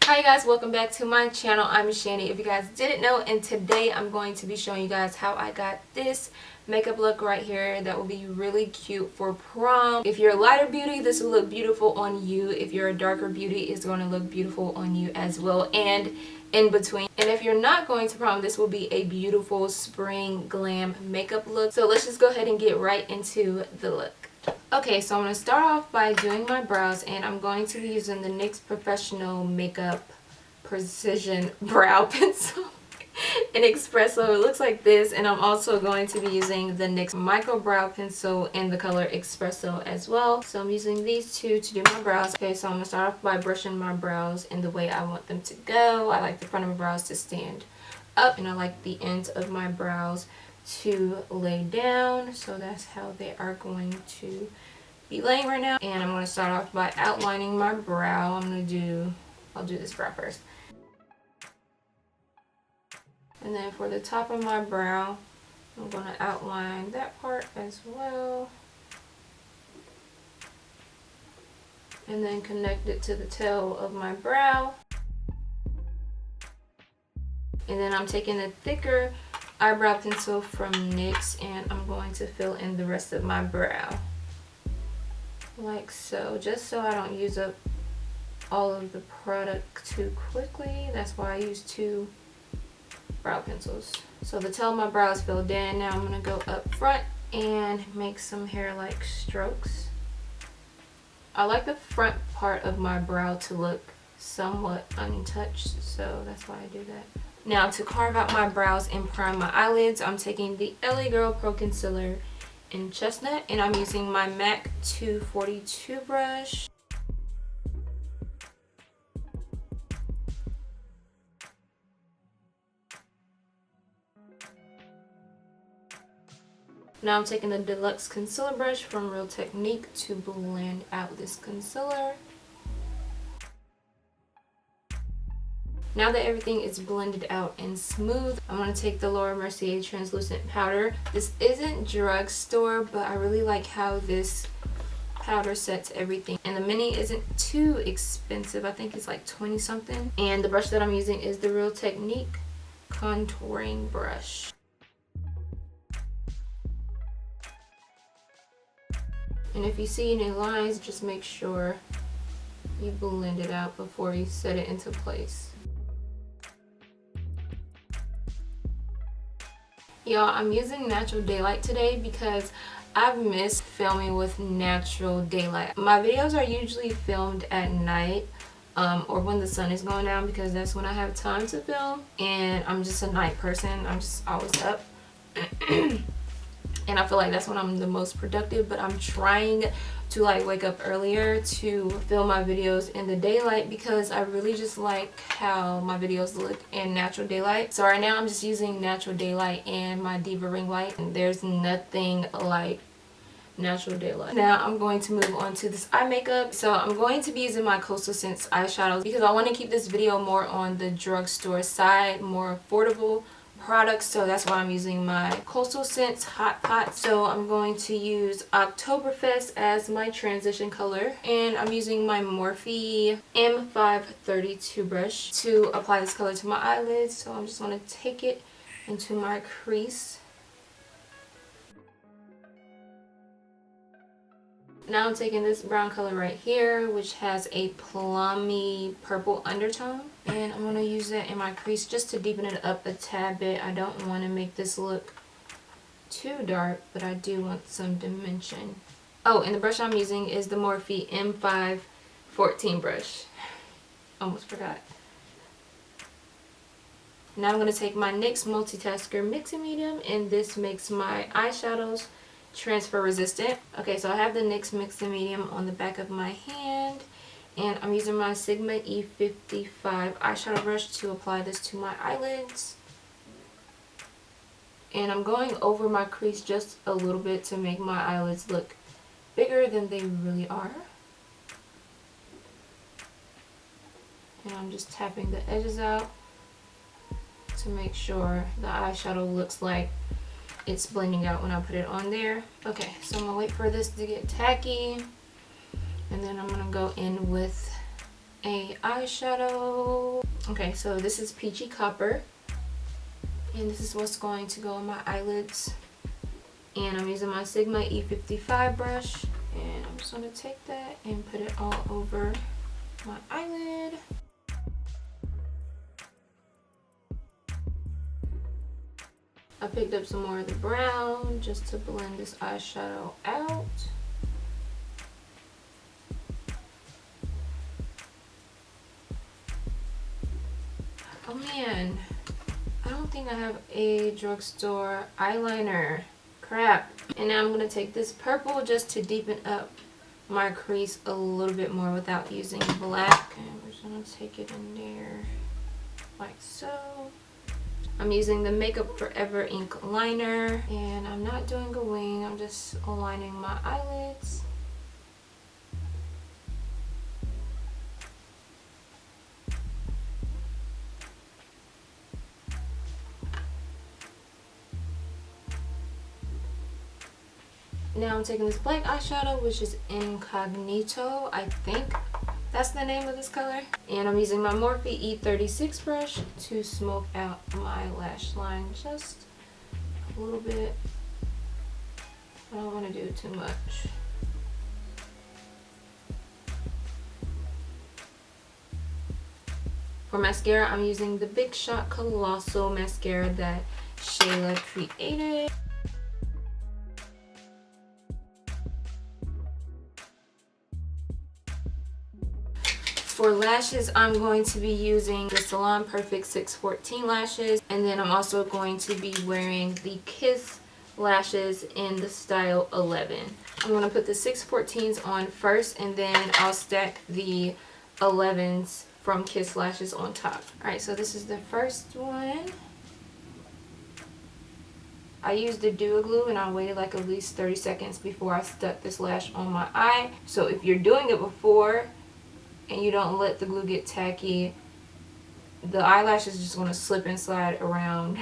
Hi guys, welcome back to my channel. I'm Shanny, if you guys didn't know, and today I'm going to be showing you guys how I got this makeup look right here that will be really cute for prom. If you're a lighter beauty, this will look beautiful on you. If you're a darker beauty, it's going to look beautiful on you as well, and in between. And if you're not going to prom, this will be a beautiful spring glam makeup look. So let's just go ahead and get right into the look. Okay, so I'm going to start off by doing my brows, and I'm going to be using the NYX Professional Makeup Precision Brow Pencil in Espresso. It looks like this, and I'm also going to be using the NYX Micro Brow Pencil in the color Espresso as well. So I'm using these two to do my brows. Okay, so I'm going to start off by brushing my brows in the way I want them to go. I like the front of my brows to stand up, and I like the ends of my brows to lay down, so that's how they are going to be laying right now. And I'm going to start off by outlining my brow. I'll do this brow first, and then for the top of my brow I'm going to outline that part as well, and then connect it to the tail of my brow. And then I'm taking a thicker eyebrow pencil from NYX, and I'm going to fill in the rest of my brow like so, just so I don't use up all of the product too quickly. That's why I use two brow pencils. So the tail of my brow is filled in. Now I'm going to go up front and make some hair-like strokes. I like the front part of my brow to look somewhat untouched, so that's why I do that. Now to carve out my brows and prime my eyelids, I'm taking the LA Girl Pro Concealer in Chestnut, and I'm using my MAC 242 brush. Now I'm taking the Deluxe Concealer brush from Real Technique to blend out this concealer. Now that everything is blended out and smooth, I'm going to take the Laura Mercier translucent powder. This isn't drugstore, but I really like how this powder sets everything. And the mini isn't too expensive. I think it's like 20 something. And the brush that I'm using is the Real Technique contouring brush. And if you see any lines, just make sure you blend it out before you set it into place. Y'all, I'm using natural daylight today because I've missed filming with natural daylight. My videos are usually filmed at night or when the sun is going down, because that's when I have time to film, and I'm just a night person. I'm just always up. And I feel like that's when I'm the most productive, but I'm trying to like wake up earlier to film my videos in the daylight, because I really just like how my videos look in natural daylight. So right now I'm just using natural daylight and my Diva ring light, and there's nothing like natural daylight. Now I'm going to move on to this eye makeup. So I'm going to be using my Coastal Scents eyeshadows because I want to keep this video more on the drugstore side, more affordable products. So that's why I'm using my Coastal Scents Hot Pot. So I'm going to use Oktoberfest as my transition color, and I'm using my Morphe M532 brush to apply this color to my eyelids. So I'm just going to take it into my crease. Now I'm taking this brown color right here, which has a plummy purple undertone, and I'm going to use that in my crease just to deepen it up a tad bit. I don't want to make this look too dark, but I do want some dimension. Oh, and the brush I'm using is the Morphe M514 brush. Almost forgot. Now I'm going to take my NYX Multitasker Mixing Medium, and this makes my eyeshadows transfer resistant. Okay, so I have the NYX Mixing Medium on the back of my hand, and I'm using my Sigma E55 eyeshadow brush to apply this to my eyelids. And I'm going over my crease just a little bit to make my eyelids look bigger than they really are. And I'm just tapping the edges out to make sure the eyeshadow looks like it's blending out when I put it on there. Okay, so I'm gonna wait for this to get tacky, and then I'm gonna go in with a eyeshadow. Okay, so this is Peachy Copper, and this is what's going to go on my eyelids. And I'm using my Sigma E55 brush, and I'm just going to take that and put it all over my eyelid. I picked up some more of the brown just to blend this eyeshadow out. Oh man, I don't think I have a drugstore eyeliner. Crap. And now I'm going to take this purple just to deepen up my crease a little bit more without using black. And we're just going to take it in there like so. I'm using the Makeup Forever ink liner, and I'm not doing a wing, I'm just aligning my eyelids. Now I'm taking this black eyeshadow, which is Incognito, I think that's the name of this color. And I'm using my Morphe E36 brush to smoke out my lash line just a little bit. I don't want to do too much. For mascara, I'm using the Big Shot Colossal mascara that Shayla created. For lashes, I'm going to be using the Salon Perfect 614 lashes, and then I'm also going to be wearing the Kiss lashes in the style 11. I'm going to put the 614s on first, and then I'll stack the 11s from Kiss lashes on top. Alright, so this is the first one. I used the Duo Glue, and I waited like at least 30 seconds before I stuck this lash on my eye. So if you're doing it before and you don't let the glue get tacky, the eyelash is just going to slip and slide around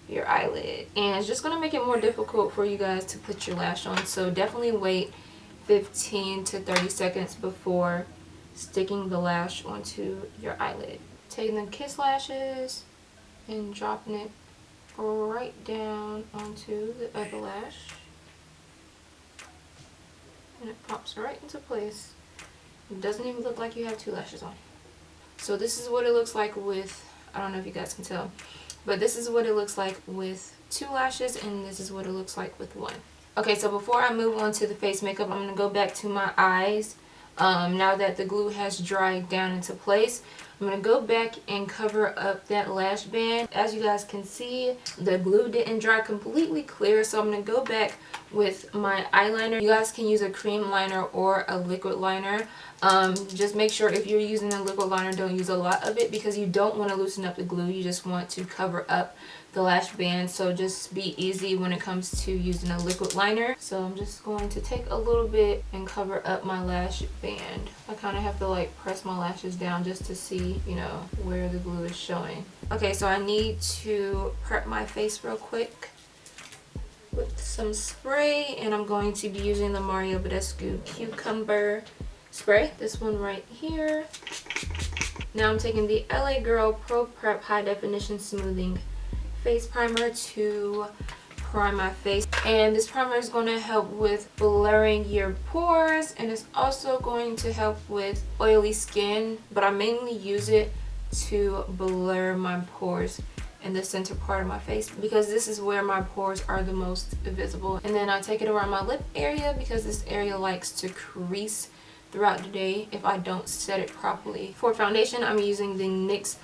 your eyelid, and it's just going to make it more difficult for you guys to put your lash on. So definitely wait 15 to 30 seconds before sticking the lash onto your eyelid. Taking the Kiss lashes and dropping it right down onto the other lash, and it pops right into place. It doesn't even look like you have two lashes on. So this is what it looks like with, I don't know if you guys can tell, but this is what it looks like with two lashes, and this is what it looks like with one. Okay, so before I move on to the face makeup, I'm going to go back to my eyes. Now that the glue has dried down into place, I'm going to go back and cover up that lash band. As you guys can see, the glue didn't dry completely clear, so I'm going to go back with my eyeliner. You guys can use a cream liner or a liquid liner. Just make sure if you're using a liquid liner, don't use a lot of it, because you don't want to loosen up the glue. You just want to cover up the lash band, so just be easy when it comes to using a liquid liner. So I'm just going to take a little bit and cover up my lash band. I kind of have to like press my lashes down just to see, you know, where the glue is showing. Okay, so I need to prep my face real quick with some spray, and I'm going to be using the Mario Badescu Cucumber spray, this one right here. Now I'm taking the LA Girl Pro Prep High Definition Smoothing Face Primer to prime my face, and this primer is going to help with blurring your pores, and it's also going to help with oily skin, but I mainly use it to blur my pores in the center part of my face, because this is where my pores are the most visible. And then I take it around my lip area, because this area likes to crease throughout the day if I don't set it properly. For foundation, I'm using the NYX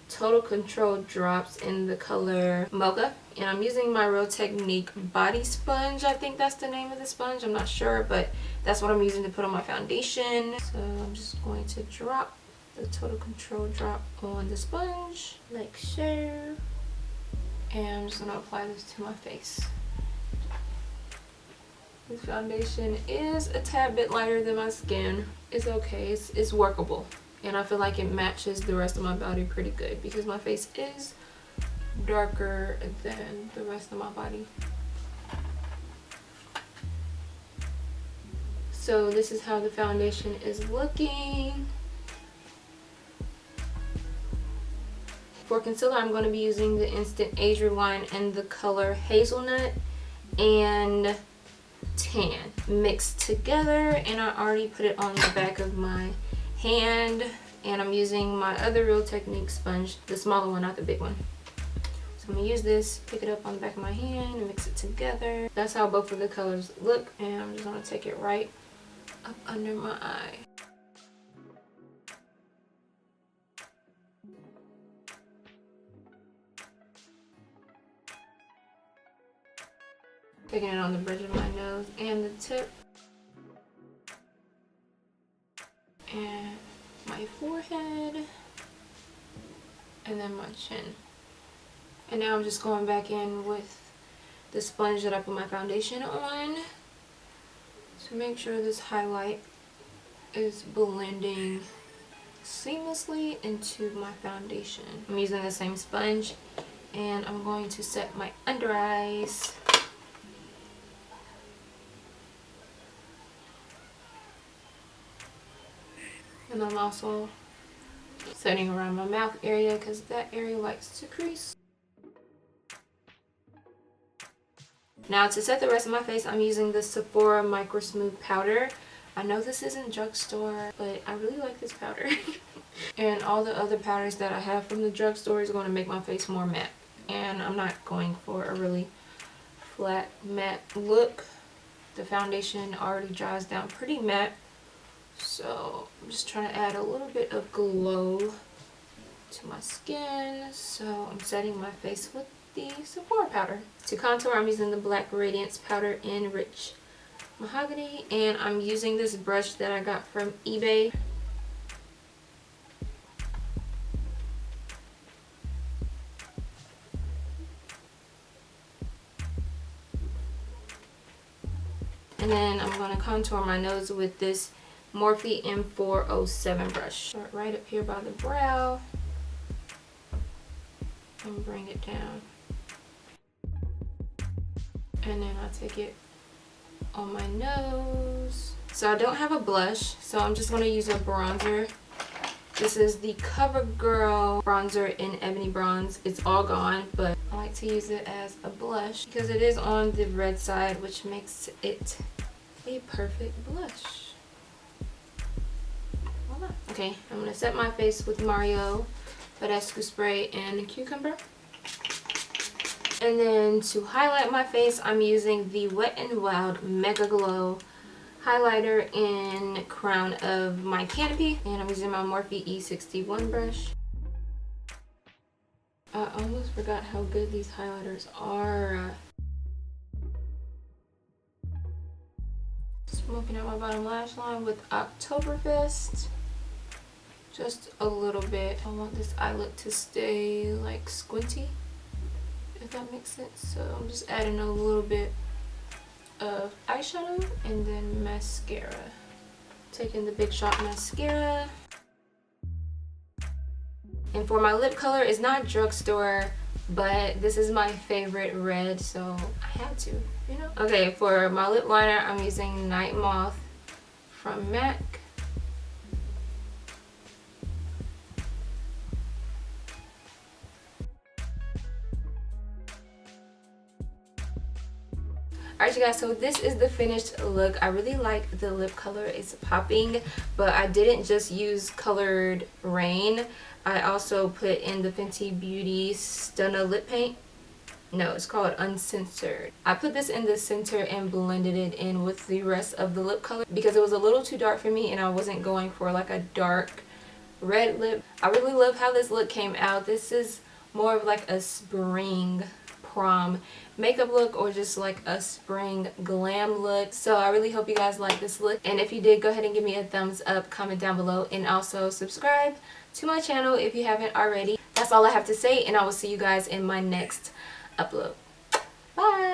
Total Control drops in the color Mocha, and I'm using my Real Technique body sponge. I think that's the name of the sponge, I'm not sure, but that's what I'm using to put on my foundation. So I'm just going to drop the Total Control drop on the sponge like so, and I'm just going to apply this to my face. This foundation is a tad bit lighter than my skin. It's okay, it's workable, and I feel like it matches the rest of my body pretty good, because my face is darker than the rest of my body. So this is how the foundation is looking. For concealer, I'm going to be using the Instant Age Rewind in the color Hazelnut and Tan mixed together, and I already put it on the back of my hand, and I'm using my other Real Technique sponge, the smaller one, not the big one. So I'm going to use this, pick it up on the back of my hand and mix it together. That's how both of the colors look, and I'm just going to take it right up under my eye. Taking it on the bridge of my nose and the tip. And my forehead. And then my chin. And now I'm just going back in with the sponge that I put my foundation on to make sure this highlight is blending seamlessly into my foundation. I'm using the same sponge, and I'm going to set my under eyes. And I'm also setting around my mouth area because that area likes to crease. Now to set the rest of my face, I'm using the Sephora Micro Smooth Powder. I know this isn't drugstore, but I really like this powder. And all the other powders that I have from the drugstore is going to make my face more matte. And I'm not going for a really flat matte look. The foundation already dries down pretty matte. So I'm just trying to add a little bit of glow to my skin. So I'm setting my face with the Sephora powder. To contour, I'm using the Black Radiance powder in Rich Mahogany, and I'm using this brush that I got from eBay. And then I'm going to contour my nose with this Morphe M407 brush. Start right up here by the brow and bring it down. And then I take it on my nose. So I don't have a blush, so I'm just going to use a bronzer. This is the CoverGirl bronzer in Ebony Bronze. It's all gone, but I like to use it as a blush because it is on the red side, which makes it a perfect blush. Voila. Okay, I'm going to set my face with Mario Badescu Spray and Cucumber. And then to highlight my face, I'm using the Wet n Wild Mega Glow highlighter in Crown of My Canopy, and I'm using my Morphe E61 brush. I almost forgot how good these highlighters are. Smoking out my bottom lash line with Oktoberfest. Just a little bit. I want this eye look to stay like squinty, if that makes sense. So I'm just adding a little bit of eyeshadow and then mascara. Taking the Big Shot mascara. And for my lip color, it's not drugstore, but this is my favorite red, so I had to, you know. Okay, for my lip liner, I'm using Night Moth from MAC. Alright you guys, so this is the finished look. I really like the lip color. It's popping, but I didn't just use Colored Rain. I also put in the Fenty Beauty Stunna lip paint. No, it's called Uncensored. I put this in the center and blended it in with the rest of the lip color because it was a little too dark for me and I wasn't going for like a dark red lip. I really love how this look came out. This is more of like a spring prom makeup look or just like a spring glam look. So I really hope you guys like this look, and if you did, go ahead and give me a thumbs up, comment down below, and also subscribe to my channel if you haven't already. That's all I have to say, and I will see you guys in my next upload. Bye.